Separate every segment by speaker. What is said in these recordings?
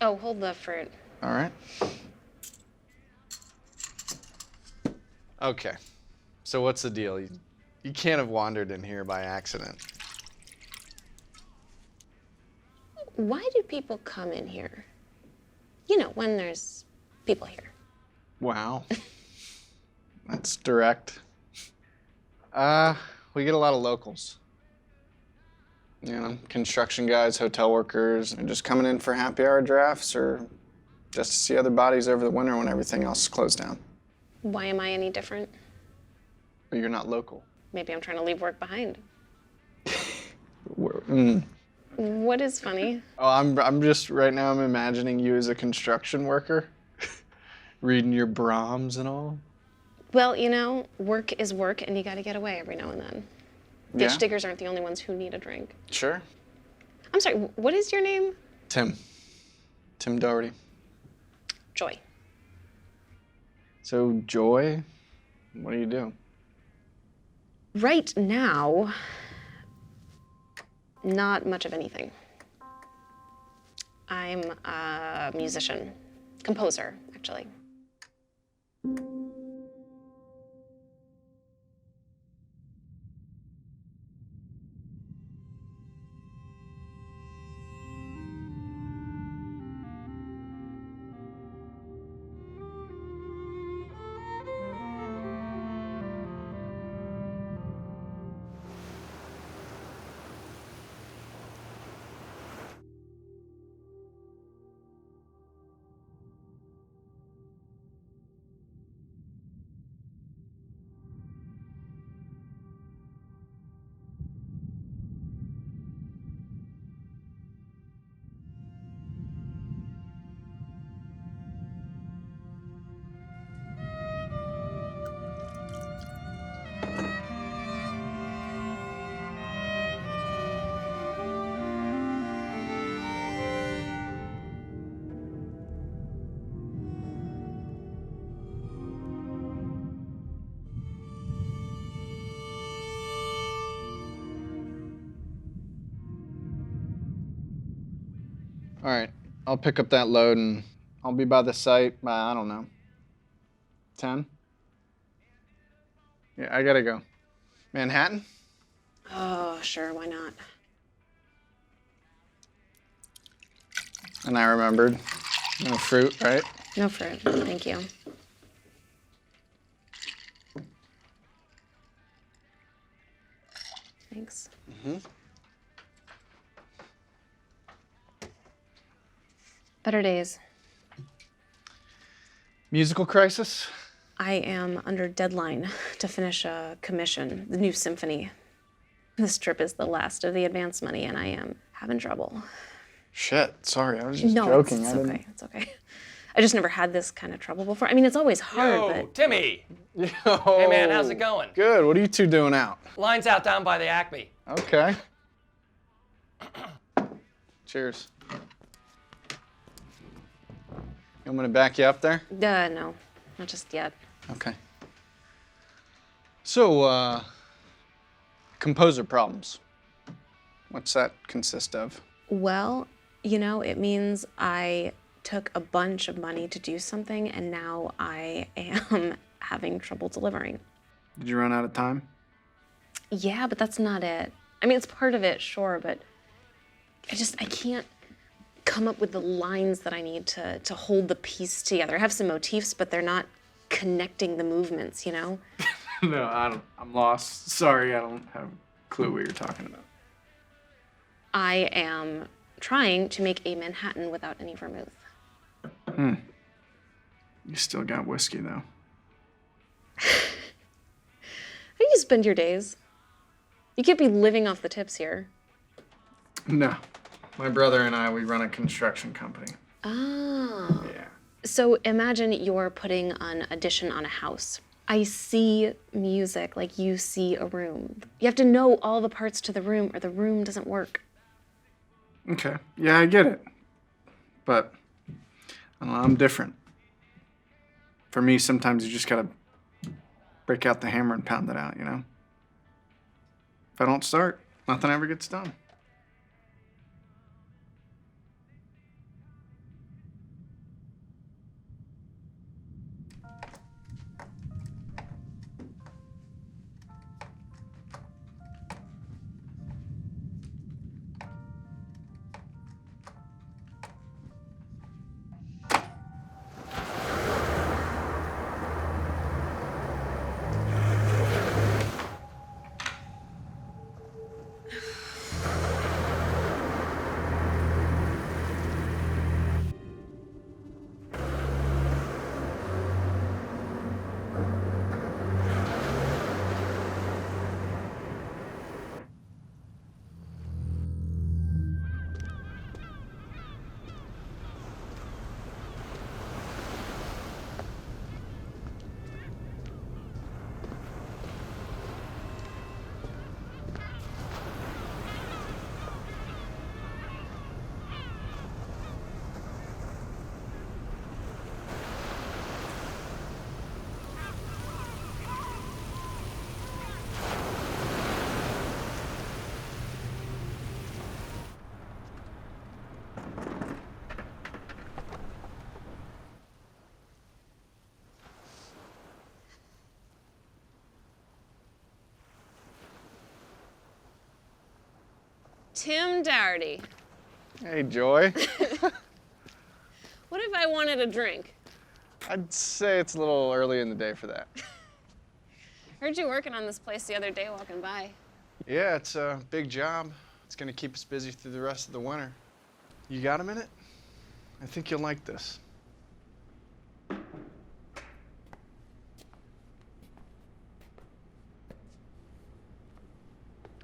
Speaker 1: Oh, hold the fruit.
Speaker 2: All right. Okay. So what's the deal? You can't have wandered in here by accident.
Speaker 1: Why do people come in here? You know, when there's people here.
Speaker 2: Wow. That's direct. We get a lot of locals. You know, construction guys, hotel workers, and just coming in for happy hour drafts or just to see other bodies over the winter when everything else is closed down.
Speaker 1: Why am I any different?
Speaker 2: But you're not local.
Speaker 1: Maybe I'm trying to leave work behind.
Speaker 2: Mm.
Speaker 1: What is funny?
Speaker 2: Oh, I'm just, right now I'm imagining you as a construction worker, reading your Brahms and all.
Speaker 1: Well, you know, work is work and you gotta get away every now and then.
Speaker 2: Yeah?
Speaker 1: Ditch diggers aren't the only ones who need a drink.
Speaker 2: Sure.
Speaker 1: I'm sorry, what is your name?
Speaker 2: Tim Doherty.
Speaker 1: Joy.
Speaker 2: So, Joy, what do you do?
Speaker 1: Right now, not much of anything. I'm a musician, composer, actually.
Speaker 2: All right, I'll pick up that load and I'll be by the site by, I don't know, 10? Yeah, I gotta go. Manhattan?
Speaker 1: Oh, sure, why not?
Speaker 2: And I remembered. No fruit, right?
Speaker 1: No fruit, thank you. Thanks.
Speaker 2: Mm-hmm.
Speaker 1: Better days.
Speaker 2: Musical crisis?
Speaker 1: I am under deadline to finish a commission, the new symphony. This trip is the last of the advance money and I am having trouble.
Speaker 2: Shit, sorry, I was just
Speaker 1: No,
Speaker 2: joking.
Speaker 1: it's okay, it's okay. I just never had this kind of trouble before. I mean, it's always hard,
Speaker 3: Yo,
Speaker 1: but...
Speaker 3: Timmy!
Speaker 2: Yo,
Speaker 3: Hey man, how's it going?
Speaker 2: Good, what are you two doing out?
Speaker 3: Line's out down by the Acme.
Speaker 2: Okay. Cheers. You want me to back you up there?
Speaker 1: No, not just yet.
Speaker 2: Okay. So, composer problems. What's that consist of?
Speaker 1: Well, it means I took a bunch of money to do something and now I am having trouble delivering.
Speaker 2: Did you run out of time?
Speaker 1: Yeah, but that's not it. I mean, it's part of it, sure, but I can't come up with the lines that I need to hold the piece together. I have some motifs, but they're not connecting the movements,
Speaker 2: No, I'm lost. Sorry, I don't have a clue what you're talking about.
Speaker 1: I am trying to make a Manhattan without any vermouth.
Speaker 2: You still got whiskey, though.
Speaker 1: How do you spend your days? You can't be living off the tips here.
Speaker 2: No. My brother and I, we run a construction company.
Speaker 1: Oh.
Speaker 2: Yeah.
Speaker 1: So imagine you're putting an addition on a house. I see music like you see a room. You have to know all the parts to the room or the room doesn't work.
Speaker 2: Okay. Yeah, I get it. But I don't know, I'm different. For me, sometimes you just gotta break out the hammer and pound it out, you know? If I don't start, nothing ever gets done.
Speaker 1: Tim Dougherty,
Speaker 2: Hey, Joy.
Speaker 1: what if I wanted a drink?
Speaker 2: I'd say it's a little early in the day for that.
Speaker 1: Heard you working on this place the other day walking by.
Speaker 2: Yeah, it's a big job. It's gonna keep us busy through the rest of the winter. You got a minute? I think you'll like this. I'll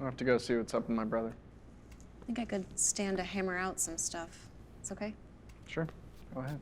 Speaker 2: have to go see what's up with my brother.
Speaker 1: I think I could stand to hammer out some stuff. It's okay?
Speaker 2: Sure, go ahead.